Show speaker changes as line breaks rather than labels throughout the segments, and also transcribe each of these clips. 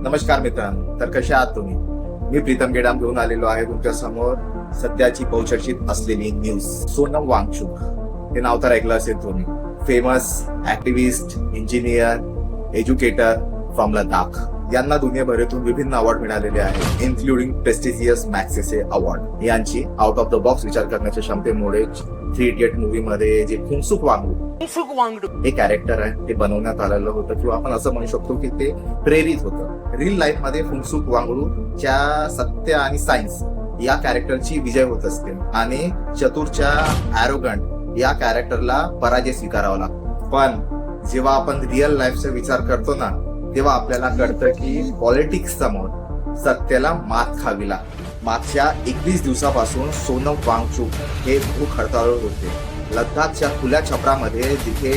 नमस्कार मित्रांनो, तर कसे आहात तुम्ही? मी प्रीतम गेडाम घेऊन आलेलो आहे तुमच्या समोर सध्याची बहुचर्चित असलेली न्यूज. सोनम वांगचुक हे नाव तर ऐकलं असेल तुम्ही. Famous activist, engineer, educator from Ladakh. यांना दुनियाभरातून विभिन्न अवॉर्ड मिळालेले आहेत, इन्क्लुडिंग प्रेस्टिजियस मॅग्सेसे अवॉर्ड. यांची आउट ऑफ द बॉक्स विचार करण्याच्या क्षमतेमुळे 3 इडियट मूवी मध्ये जे फुंगसुक वांगडू हे कॅरेक्टर आहे ते बनवण्यात आलेलं होतं, किंवा आपण असं म्हणू शकतो की ते प्रेरित होतं. रिअल लाईफ मध्ये फुंगसुक वांगडूच्या सत्य आणि सायन्स या कॅरेक्टरची विजय होत असते आणि चतुरच्या ॲरोगंट या कॅरेक्टरला पराजय स्वीकारावा लागतो. पण जेव्हा आपण रिअल लाईफचा विचार करतो ना, तेव्हा आपल्याला कळतं की पॉलिटिक्स समोर सत्याला मात खावी लागते. मागच्या 21 दिवसापासून सोनम वांगचुक हे भूक हडताळवर होते. लडाखच्या खुल्या छपरामध्ये जिथे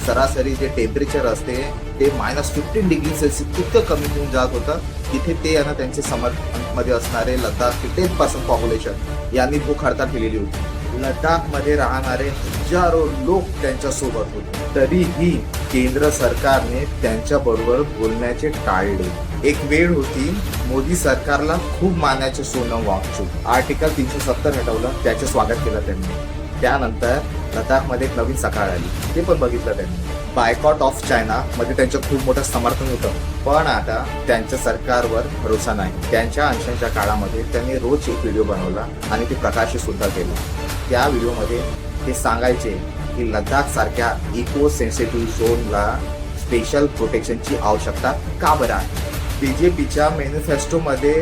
सरासरी जे टेम्परेचर असते ते -15 डिग्री सेल्सिअस इतकं कमी होऊन जात होतं, तिथे ते आणि त्यांचे समर्थनमध्ये असणारे लडाखचे 10% पॉप्युलेशन यांनी भूक हडताळ केलेली होती. लडाखमध्ये राहणारे हजारो लोक त्यांच्या सोबत होते, तरीही केंद्र सरकारने त्यांच्या बरोबर बोलण्याचे टाळले. एक वेळ होती मोदी सरकारला खूप मानायचे सोनम वांगचुक. आर्टिकल 370 हटवलं, त्याचे स्वागत केलं त्यांनी. त्यानंतर लडाखमध्ये एक नवीन सकाळ आली, ते पण बघितलं त्यांनी. बायकॉट ऑफ चायना मध्ये त्यांचं खूप मोठं समर्थन होतं, पण आता त्यांच्या सरकारवर भरोसा नाही. त्यांच्या अंशांच्या काळामध्ये त्यांनी रोज एक व्हिडिओ बनवला आणि ते प्रकाशित सुद्धा केलं. त्या व्हिडिओमध्ये ते सांगायचे की लडाख सारख्या इको सेन्सिटिव्ह झोनला स्पेशल प्रोटेक्शनची आवश्यकता का बरं आहे. बीजेपीच्या मॅनिफेस्टोमध्ये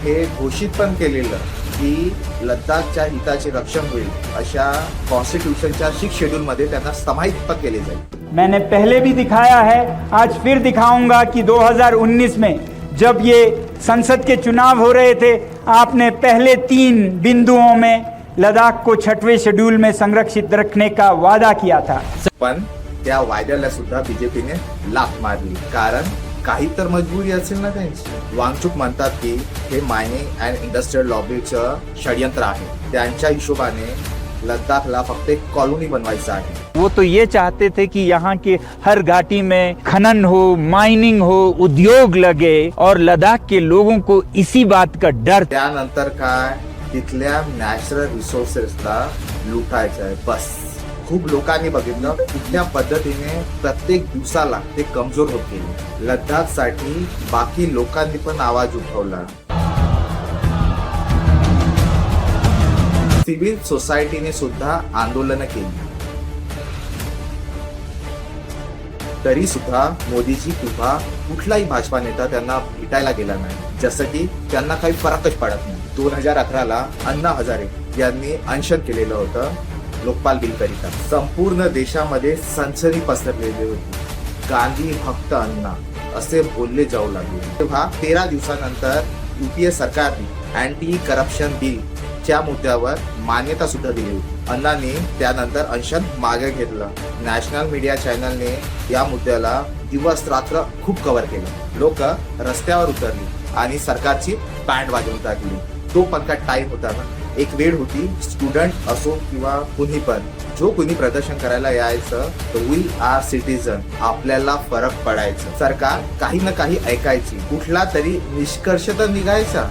हे घोषित पण केलेलं की लडाखच्या हिताचे रक्षण होईल अशा कॉन्स्टिट्यूशनच्या 6 शेड्यूलमध्ये त्यांना समाहित पण केले जाईल.
मैंने पहले भी दिखाया है, आज फिर दिखाऊंगा कि 2019 में जब ये संसद के चुनाव हो रहे थे, आपने पहले 3 बिंदुओं में लद्दाख को 6वें शेड्यूल में संरक्षित रखने का वादा किया था.
पण त्या वायद्याला सुद्धा बीजेपीने लाथ मारली, कारण काही तर मजबुरी असेल ना त्यांची. वांगचुक म्हणतात की हे मायनिंग अँड इंडस्ट्रियल लॉबीचं षडयंत्र आहे. त्यांच्या हिशोबाने लद्दाखला फक्त एक कॉलोनी बनवायचं आहे.
वो तो ये चाहते थे कि यहाँ के हर घाटी में खनन हो, माइनिंग हो, उद्योग लगे और लद्दाख के लोगों को इसी बात का डर.
त्यानंतर काय, तिथल्या नॅचरल रिसोर्सेसला लुटायचं आहे बस. खूप लोकांनी बघितलं कुठल्या पद्धतीने प्रत्येक दिवसाला ते कमजोर होत गेले. लडाखसाठी बाकी लोकांनी पण आवाज उठवला. सिव्हिल सोसायटीने सुद्धा आंदोलन केली, तरी सुद्धा मोदीची किंवा कुठलाही भाजपा नेता त्यांना भेटायला गेला नाही, जसं की त्यांना काही फरकच पडत नाही. 2011ला अण्णा हजारे यांनी अनशन केलेलं होतं लोकपाल बिल करिता. संपूर्ण देशामध्ये सनसनी पसरलेली होती. गांधी भक्त अण्णा असे बोलले जाऊ लागले. तेव्हा 13 दिवसानंतर युपीए सरकारने अँटी करप्शन बिल च्या मुद्द्यावर मान्यता सुद्धा दिली होती. अण्णांनी त्यानंतर अनशन मागे घेतलं. नॅशनल मीडिया चॅनलने या मुद्द्याला दिवस रात्र खूप कव्हर केलं. लोक रस्त्यावर उतरली आणि सरकारची बँड वाजवून टाकली. तो पण काय टाइम होता ना. एक वेळ होती स्टुडंट असो किंवा कुणी पण जो कुणी प्रदर्शन करायला यायचं तर वी आर सिटीजन, आपल्याला फरक पडायचं. सरकार काही ना काही ऐकायची, कुठला तरी निष्कर्ष तर निघायचा.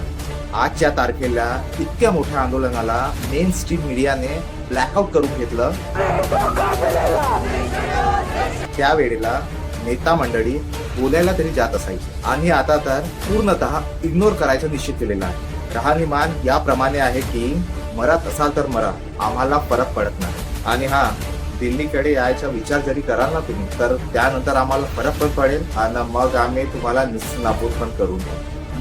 आजच्या तारखेला इतक्या मोठ्या आंदोलनाला मेन स्ट्रीम मीडियाने ब्लॅकआउट करून घेतलं. त्यावेळेला नेता मंडळी बोलायला तरी जात असायची आणि आता तर पूर्णतः इग्नोर करायचं निश्चित केलेलं आहे. राहणीमान याप्रमाणे आहे की मरत असाल तर मरा, आम्हाला फरक पडत नाही. आणि हा, दिल्लीकडे यायचा विचार जरी कराल ना तुम्ही, तर त्यानंतर आम्हाला फरक पण पडेल आणि मग आम्ही तुम्हाला नाबूद पण करू.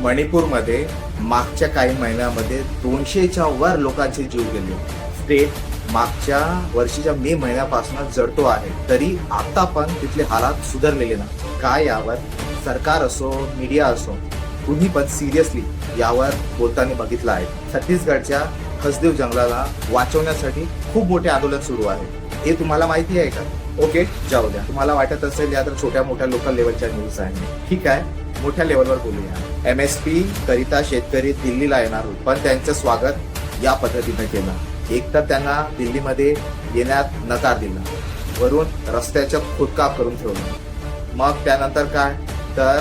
मणिपूरमध्ये मागच्या काही महिन्यामध्ये 200च्या वर लोकांचे जीव गेले. स्टेट मागच्या वर्षीच्या मे महिन्यापासून जडतो आहे, तरी आता पण तिथले हालात सुधारलेले ना. काय यावर सरकार असो, मीडिया असो, कुणी पण सिरियसली यावर बोलताना बघितलं आहे. छत्तीसगडच्या हसदेव जंगलाला वाचवण्यासाठी खूप मोठे आंदोलन सुरू आहे. हे तुम्हाला माहिती आहे का? ओके, जाऊ द्या. तुम्हाला वाटत असेल या तर छोट्या मोठ्या लोकल लेवलच्या न्यूज आहे. ठीक आहे, मोठ्या लेवलवर बोलूया. MSP करिता शेतकरी दिल्लीला येणार होते, पण त्यांचं स्वागत या पद्धतीने केलं. एक तर त्यांना दिल्लीमध्ये येण्यात नकार दिला, वरून रस्त्याचं खोदकाम करून ठेवलं. मग त्यानंतर काय तर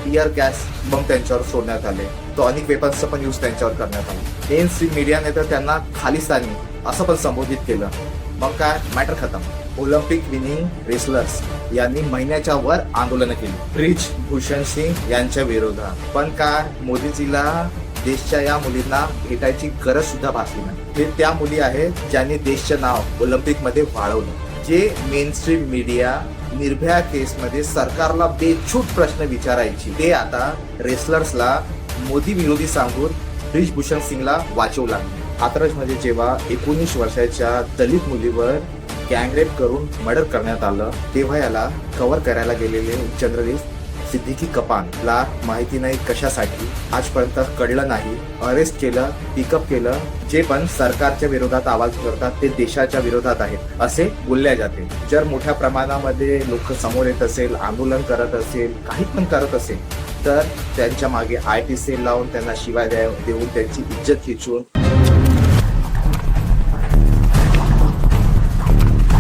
टियर गॅस बम त्यांच्यावर सोडण्यात आले. तो अनेक वेपन्सचा पण यूज त्यांच्यावर करण्यात आला. मेन स्ट्रीम मीडियाने तर त्यांना खालिस्तानी असं पण संबोधित केलं. मग काय, मॅटर खतम. ऑलिम्पिक विनिंग रेसलर्स यांनी महिन्याच्या वर आंदोलन केली ब्रिज भूषण सिंग यांच्या विरोधात. पण काय, मोदीजीला देशच्या या मुलींना भेटायची गरज सुद्धा भासली नाही. हे त्या मुली आहेत ज्यांनी देशचं नाव ऑलिम्पिक मध्ये वाढवलं. जे मेन स्ट्रीम मीडिया निर्भया केसमध्ये सरकारला बेछूट प्रश्न विचारायची, ते आता रेसलर्सला मोदी विरोधी सांगून ब्रिजभूषण सिंगला वाचवू लागले. हाथरस मध्ये जेव्हा 19 वर्षाच्या दलित मुलीवर गँगरेप करून मर्डर करण्यात आलं, तेव्हा याला कव्हर करायला गेलेले चंद्रदेव सिद्दीकी कपानला माहिती नाही कशासाठी आजपर्यंत कळलं नाही. अरेस्ट केलं, पिकअप केलं. जे पण सरकारच्या विरोधात आवाज करतात ते देशाच्या विरोधात आहेत असे बोलले जाते. जर मोठ्या प्रमाणामध्ये लोक समोर येत असेल, आंदोलन करत असेल, काही पण करत असेल, तर त्यांच्या मागे IT सेल लावून त्यांना शिवाय देऊन त्यांची इज्जत खिचून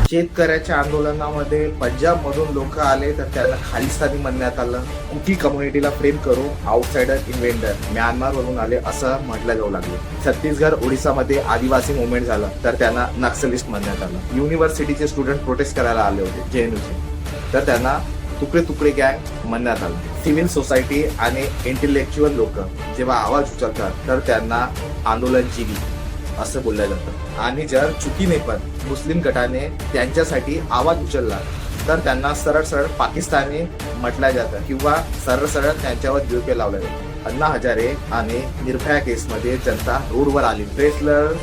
शेतकऱ्याच्या आंदोलनामध्ये पंजाब मधून लोक आले तर त्यांना खालिस्तानी म्हणण्यात आलं. कुकी कम्युनिटीला फ्रेम करून आउटसाइडर इन्व्हेंडर म्यानमार वरून आले असं म्हटलं जाऊ लागले. छत्तीसगड ओडिसामध्ये आदिवासी मुवमेंट झालं तर त्यांना नक्सलिस्ट म्हणण्यात आलं. युनिव्हर्सिटीचे स्टुडंट प्रोटेस्ट करायला आले होते JNUचे, तर त्यांना तुकडे तुकडे गँग म्हणण्यात आलं. सिव्हिल सोसायटी आणि इंटेलेक्च्युअल लोक जेव्हा आवाज उचलतात तर त्यांना आंदोलनजीवी असं बोललं जातं. आणि जर चुकीने पण मुस्लिम गटाने त्यांच्यासाठी आवाज उचलला तर त्यांना सरळ सरळ पाकिस्तानी म्हटलं जातं किंवा सरळ सरळ त्यांच्यावर विरोध लावला जातो. अण्णा हजारे आणि निर्भया केसमध्ये जनता रोडवर आली. रेसलर,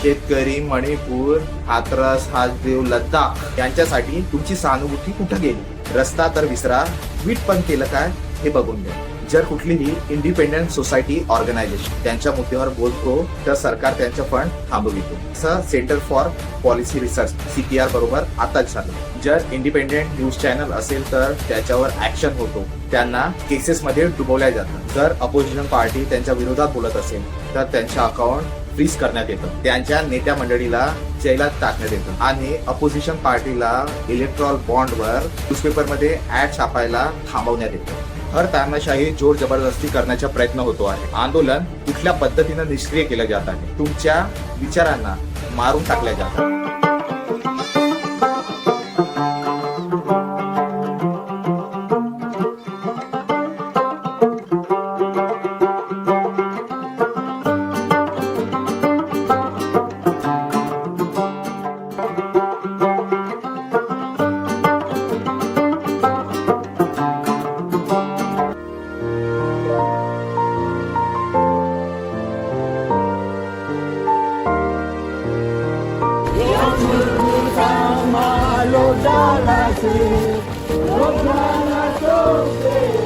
शेतकरी, मणिपूर, हाथरस, हाजदेव, लद्दाख यांच्यासाठी तुमची सहानुभूती कुठं गेली? रस्ता तर विसरा, ट्विट पण केलं काय हे बघून घ्या. जर कुठलीही इंडिपेंडेंट सोसायटी ऑर्गनायझेशन त्यांच्या मुद्द्यावर बोलतो तर सरकार त्यांचं फंड थांबवितो. असं centre for policy research CPR बरोबर आताच झालं. जर इंडिपेंडेंट न्यूज चॅनल असेल तर त्याच्यावर ऍक्शन होतो, त्यांना केसेसमध्ये डुबवल्या जातं. जर अपोजिशन पार्टी त्यांच्या विरोधात बोलत असेल तर त्यांच्या अकाउंट फ्रीज करण्यात येतं, त्यांच्या नेत्या मंडळीला जैलात टाकण्यात येतं आणि अपोजिशन पार्टीला इलेक्ट्रॉल बॉन्डवर न्यूजपेपरमध्ये ऍड छापायला थांबवण्यात येतं. हर तानाशाही जोर जबरदस्ती करण्याचा प्रयत्न होतो आहे. आंदोलन कुठल्या पद्धतीनं निष्क्रिय केलं जात आहे. तुमच्या विचारांना मारून टाकल्या जातात.
Malo dala se, lo dala toque.